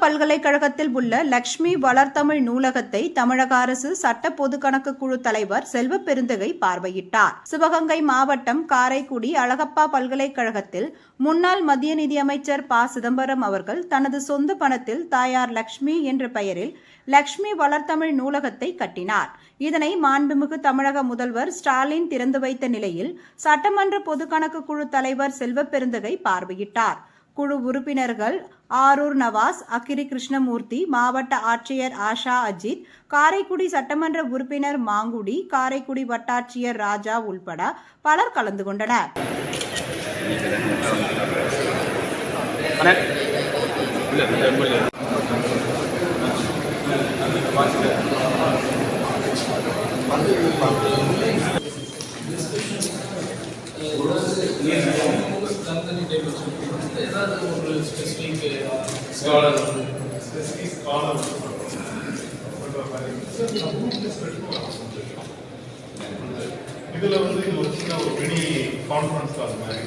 பல்கலைக்கழகத்தில் உள்ள லட்சுமி வளர்தமிழ் நூலகத்தை தமிழக அரசு சட்ட பொதுக்கணக்கு குழு தலைவர் செல்வ பெருந்தகை பார்வையிட்டார். சிவகங்கை மாவட்டம் காரைக்குடி அழகப்பா பல்கலைக்கழகத்தில் முன்னாள் மத்திய நிதியமைச்சர் ப. சிதம்பரம் அவர்கள் தனது சொந்த பணத்தில் தாயார் லட்சுமி என்ற பெயரில் லட்சுமி வளர்தமிழ் நூலகத்தை கட்டினார். இதனை மாண்புமிகு தமிழக முதல்வர் ஸ்டாலின் திறந்து வைத்த நிலையில் சட்டமன்ற பொதுக்கணக்கு குழு தலைவர் செல்வ பெருந்தகை பார்வையிட்டார். குழு உறுப்பினர்கள் ஆரூர் நவாஸ், அக்கிரி கிருஷ்ணமூர்த்தி, மாவட்ட ஆட்சியர் ஆஷா அஜித், காரைக்குடி சட்டமன்ற உறுப்பினர் மாங்குடி, காரைக்குடி வட்டாட்சியர் ராஜா உள்பட பலர் கலந்து கொண்டனர். ஏதாவது ஒரு ஸ்பெசிஃபிக் ஸ்காலர் இதில் வந்து இது ஒரு சின்ன ஒரு மினி கான்ஃபரன்ஸ் கால் மாதிரி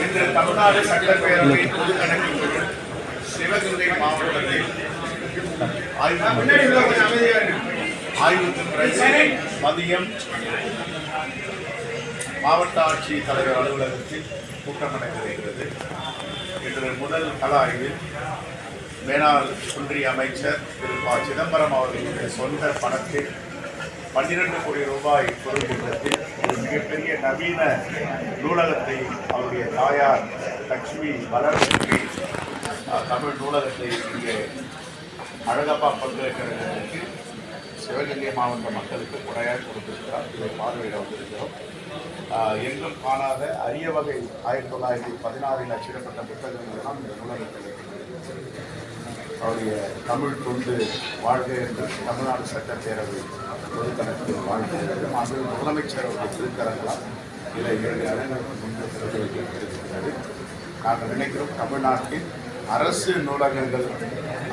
இன்று தமிழ்நாடு சட்டப்பேரவை பொதுக்கணக்கு குழு சிவகங்கை மாவட்டத்தில் ஆய்வுக்கு பிறகு மதியம் மாவட்ட ஆட்சித் தலைவர் அலுவலகத்தில் கூட்டம் நடைபெறுகிறது. இன்று முதல் கள ஆய்வில் மேனாள் ஒன்றிய அமைச்சர் திரு ப. சிதம்பரம் அவர்களுடைய சொந்த பணத்தில் 12 கோடி ரூபாய் பொருட்கூட்டத்தில் ஒரு மிகப்பெரிய நவீன நூலகத்தை அவருடைய தாயார் லட்சுமி வளர்ச்சி தமிழ் நூலகத்தை இங்கே அழகப்பா பல்கலைக்கழகத்திற்கு சிவகங்கை மாவட்ட மக்களுக்கு கொடையாக கொடுத்திருக்கிறார். இதை பார்வையிட வந்திருக்கிறோம். எங்கும் காணாத அரிய வகை 1916 அச்சிடப்பட்ட புத்தகங்கள் எல்லாம் இந்த நூலகத்தில் அவருடைய தமிழ் தொண்டு வாழ்க என்று தமிழ்நாடு சட்டப்பேரவை பொதுக்கணக்கில் வாழ்கிறது. அது முதலமைச்சர் அவருடைய திருக்கரங்களால் இதை 2 இடங்களுக்கு முன்பு திறந்து வைக்கப்பட்டிருக்கிறது. நாங்கள் நினைக்கிறோம் தமிழ்நாட்டில் அரசு நூலகங்கள்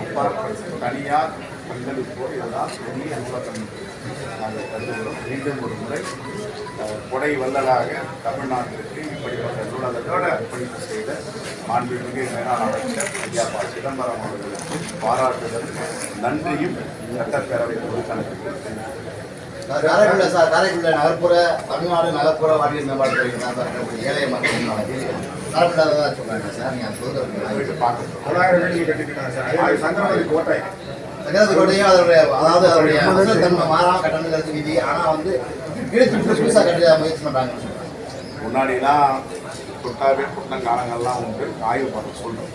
அப்பாற்பட்டு தனியார் பங்களிப்போடு இதெல்லாம் பெரிய நூலகம் நாங்கள் கருதுகிறோம். மீண்டும் ஒரு முறை கொடை வல்லலாக தமிழ்நாட்டிற்கு இப்படிப்பட்ட நூலகத்தோடு அர்ப்பணிப்பு செய்த மாண்புமிகு மேலாண் அமைச்சர் ஐயா ப. சிதம்பரம் அவர்களுக்கு பாராட்டுதல் நன்றியும் சட்டப்பேரவை பொதுக்கணக்கு. காரைக்குடி நகர்ப்புற தமிழ்நாடு நகர்ப்புற வாழ்க்கை மேம்பாட்டு துறை ஏழை மக்கள் நலப்படாதான் சொல்றாங்க சார். நீங்கள் சொல்றது பார்க்கணும். 9,000 வீடுகள் கட்டிருக்காங்க சார். சங்கரவதி கோட்டையும் அதனுடைய தன்மை மாறாம கட்டணங்கிறது விதி. ஆனால் வந்து புதுசாக கட்ட முயற்சி பண்ணுறாங்க. முன்னாடிலாம் கொட்டாவே புத்தங்காலங்கள்லாம் உண்டு. ஆய்வு பண்ண சொல்கிறோம்.